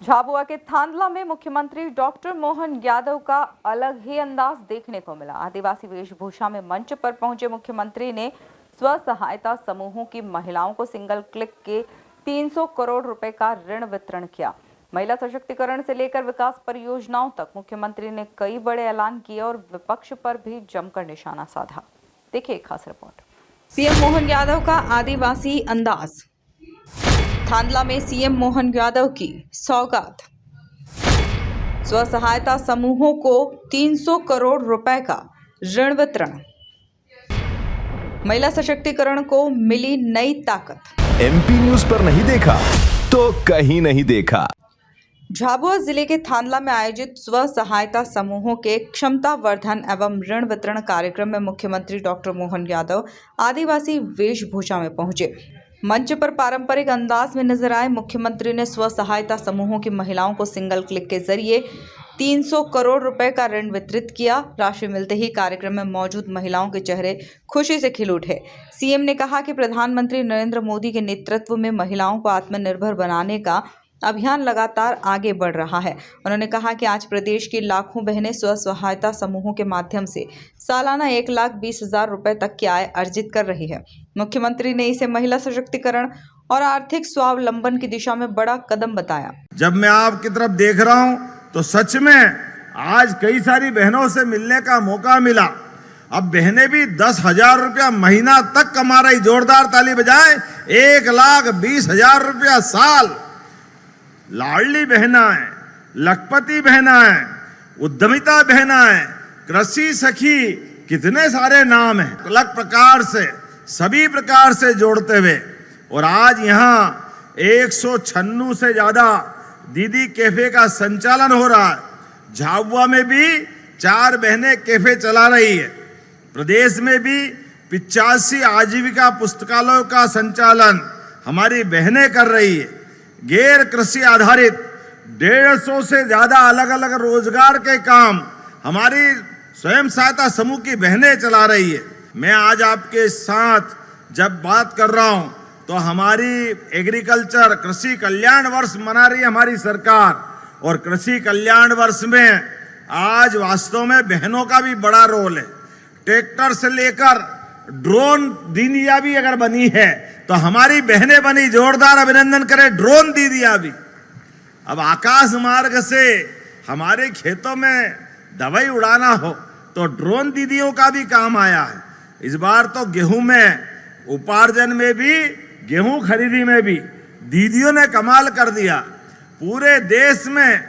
झाबुआ के थांदला में मुख्यमंत्री डॉक्टर मोहन यादव का अलग ही अंदाज देखने को मिला। आदिवासी वेशभूषा में मंच पर पहुंचे मुख्यमंत्री ने स्व सहायता समूहों की महिलाओं को सिंगल क्लिक के 300 करोड़ रुपए का ऋण वितरण किया। महिला सशक्तिकरण से लेकर विकास परियोजनाओं तक मुख्यमंत्री ने कई बड़े ऐलान किए और विपक्ष पर भी जमकर निशाना साधा। देखिए एक खास रिपोर्ट। सीएम मोहन यादव का आदिवासी अंदाज। थांदला में सीएम मोहन यादव की सौगात। स्व सहायता समूहों को 300 करोड़ रुपए का ऋण वितरण। महिला सशक्तिकरण को मिली नई ताकत। एमपी न्यूज पर नहीं देखा तो कहीं नहीं देखा। झाबुआ जिले के थांदला में आयोजित स्व सहायता समूहों के क्षमता वर्धन एवं ऋण वितरण कार्यक्रम में मुख्यमंत्री डॉक्टर मोहन यादव आदिवासी वेशभूषा में पहुंचे। मंच पर पारंपरिक अंदाज में नजर आए मुख्यमंत्री ने स्व सहायता समूहों की महिलाओं को सिंगल क्लिक के जरिए 300 करोड़ रुपए का ऋण वितरित किया। राशि मिलते ही कार्यक्रम में मौजूद महिलाओं के चेहरे खुशी से खिल उठे। सीएम ने कहा कि प्रधानमंत्री नरेंद्र मोदी के नेतृत्व में महिलाओं को आत्मनिर्भर बनाने का अभियान लगातार आगे बढ़ रहा है। उन्होंने कहा कि आज प्रदेश की लाखों बहनें स्व सहायता समूहों के माध्यम से सालाना 1,20,000 रुपए तक की आय अर्जित कर रही है। मुख्यमंत्री ने इसे महिला सशक्तिकरण और आर्थिक स्वावलंबन की दिशा में बड़ा कदम बताया। जब मैं आपकी तरफ देख रहा हूं तो सच में आज कई सारी बहनों से मिलने का मौका मिला। अब बहनें भी 10,000 रुपया महीना तक कमा रही। जोरदार ताली बजाएं। 1,20,000 रुपया साल। लाडली बहनाएं, लखपति बहनाएं, उद्यमिता बहनाएं, कृषि सखी, कितने सारे नाम हैं। अलग प्रकार से सभी प्रकार से जोड़ते हुए और आज यहाँ 196 से ज्यादा दीदी कैफे का संचालन हो रहा है। झाबुआ में भी 4 बहनें कैफे चला रही है। प्रदेश में भी 85 आजीविका पुस्तकालयों का संचालन हमारी बहनें कर रही है। गैर कृषि आधारित 150 से ज्यादा अलग अलग रोजगार के काम हमारी स्वयं सहायता समूह की बहनें चला रही है। मैं आज आपके साथ जब बात कर रहा हूं तो हमारी एग्रीकल्चर कृषि कल्याण वर्ष मना रही है हमारी सरकार। और कृषि कल्याण वर्ष में आज वास्तव में बहनों का भी बड़ा रोल है। ट्रैक्टर से लेकर ड्रोन दीदियां भी अगर बनी है तो हमारी बहनें बनी। जोरदार अभिनंदन करें ड्रोन दीदियां भी। अब आकाश मार्ग से हमारे खेतों में दवाई उड़ाना हो तो ड्रोन दीदियों का भी काम आया है। इस बार तो गेहूं में उपार्जन में भी, गेहूं खरीदी में भी दीदियों ने कमाल कर दिया। पूरे देश में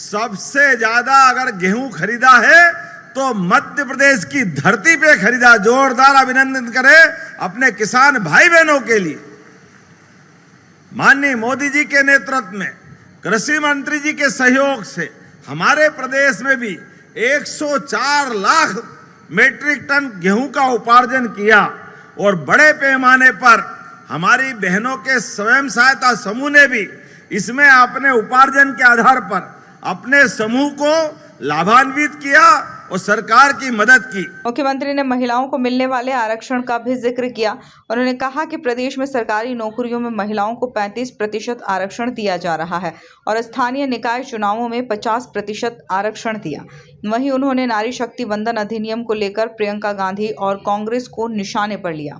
सबसे ज्यादा अगर गेहूं खरीदा है तो मध्य प्रदेश की धरती पे खरीदा। जोरदार अभिनंदन करें अपने किसान भाई बहनों के लिए। माननीय मोदी जी के नेतृत्व में, कृषि मंत्री जी के सहयोग से हमारे प्रदेश में भी 104 लाख मीट्रिक टन गेहूं का उपार्जन किया। और बड़े पैमाने पर हमारी बहनों के स्वयं सहायता समूह ने भी इसमें अपने उपार्जन के आधार पर अपने समूह को लाभान्वित किया और सरकार की मदद की। मुख्यमंत्री ने महिलाओं को मिलने वाले आरक्षण का भी जिक्र किया। उन्होंने कहा कि प्रदेश में सरकारी नौकरियों में महिलाओं को 35% आरक्षण दिया जा रहा है और स्थानीय निकाय चुनावों में 50% आरक्षण दिया। वहीं उन्होंने नारी शक्ति वंदन अधिनियम को लेकर प्रियंका गांधी और कांग्रेस को निशाने पर लिया।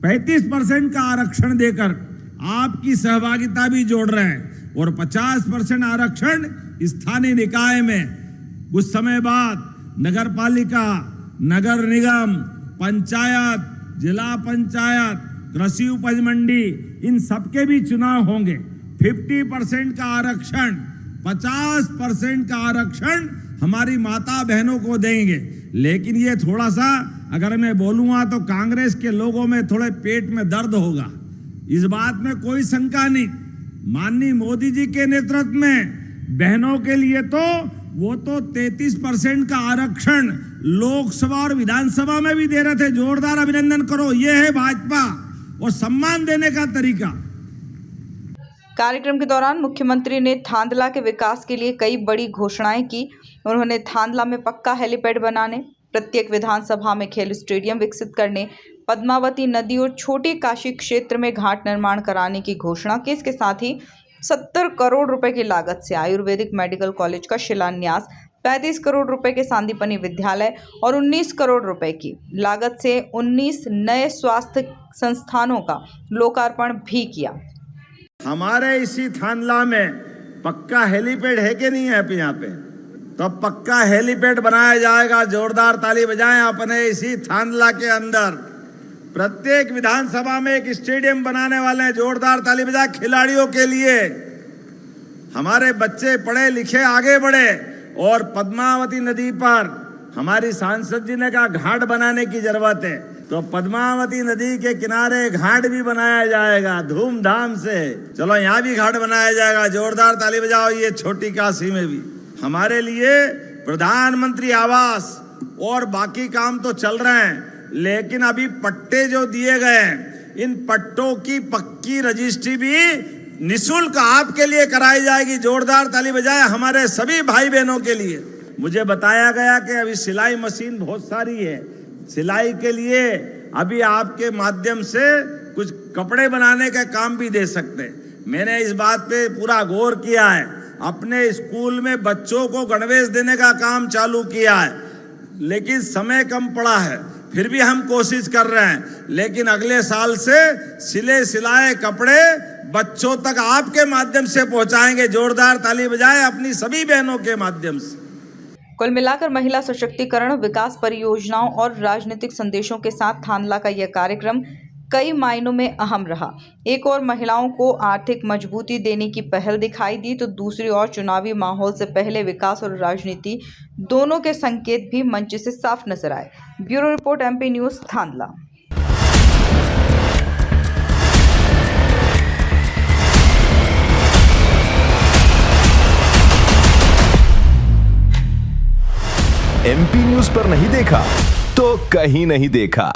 35% का आरक्षण देकर आपकी सहभागिता भी जोड़ रहे हैं और 50% आरक्षण स्थानीय निकाय में। कुछ समय बाद नगर पालिका, नगर निगम, पंचायत, जिला पंचायत, कृषि उपज मंडी, इन सबके भी चुनाव होंगे। 50% का आरक्षण, 50% का आरक्षण हमारी माता बहनों को देंगे। लेकिन ये थोड़ा सा अगर मैं बोलूंगा तो कांग्रेस के लोगों में थोड़े पेट में दर्द होगा। इस बात में कोई शंका नहीं। माननीय मोदी जी के नेतृत्व में बहनों के लिए तो वो तो 33% का आरक्षण लोकसभा और विधानसभा में भी दे रहे थे। जोरदार अभिनंदन करो। ये है भाजपा और सम्मान देने का तरीका। कार्यक्रम के दौरान मुख्यमंत्री ने थांदला के विकास के लिए कई बड़ी घोषणाएं की। उन्होंने थांदला में पक्का हेलीपैड बनाने, प्रत्येक विधानसभा में खेल स्टेडियम विकसित करने, पद्मावती नदी और छोटी काशी क्षेत्र में घाट निर्माण कराने की घोषणा की। इसके साथ ही 70 करोड़ रुपए की लागत से आयुर्वेदिक मेडिकल कॉलेज का शिलान्यास, 35 करोड़ रुपए के सांदीपनि विद्यालय और 19 करोड़ रुपए की लागत से 19 नए स्वास्थ्य संस्थानों का लोकार्पण भी किया। हमारे इसी थानला में पक्का हेलीपैड है कि नहीं है यहाँ पे? तो पक्का हेलीपैड बनाया जाएगा। जोरदार ताली बजाएं अपने इसी थानला के अंदर। प्रत्येक विधानसभा में एक स्टेडियम बनाने वाले हैं। जोरदार ताली बजाएं खिलाड़ियों के लिए। हमारे बच्चे पढ़े लिखे आगे बढ़े। और पद्मावती नदी पर हमारी सांसद जी ने कहा घाट बनाने की जरूरत है, तो पद्मावती नदी के किनारे घाट भी बनाया जाएगा धूमधाम से। चलो यहाँ भी घाट बनाया जाएगा। जोरदार ताली बजाओ। ये छोटी काशी में भी हमारे लिए प्रधानमंत्री आवास और बाकी काम तो चल रहे हैं, लेकिन अभी पट्टे जो दिए गए हैं, इन पट्टों की पक्की रजिस्ट्री भी निःशुल्क आपके लिए कराई जाएगी। जोरदार ताली बजाए हमारे सभी भाई बहनों के लिए। मुझे बताया गया कि अभी सिलाई मशीन बहुत सारी है, सिलाई के लिए अभी आपके माध्यम से कुछ कपड़े बनाने का काम भी दे सकते हैं। मैंने इस बात पे पूरा गौर किया है। अपने स्कूल में बच्चों को गणवेश देने का काम चालू किया है, लेकिन समय कम पड़ा है, फिर भी हम कोशिश कर रहे हैं। लेकिन अगले साल से सिले सिलाए कपड़े बच्चों तक आपके माध्यम से पहुंचाएंगे। जोरदार ताली बजाएं अपनी सभी बहनों के माध्यम से। कुल मिलाकर महिला सशक्तिकरण, विकास परियोजनाओं और राजनीतिक संदेशों के साथ थानला का यह कार्यक्रम कई मायनों में अहम रहा। एक और महिलाओं को आर्थिक मजबूती देने की पहल दिखाई दी, तो दूसरी ओर चुनावी माहौल से पहले विकास और राजनीति दोनों के संकेत भी मंच से साफ नजर आए। Bureau report, MP news, Thandla. MP news पर नहीं देखा तो कहीं नहीं देखा।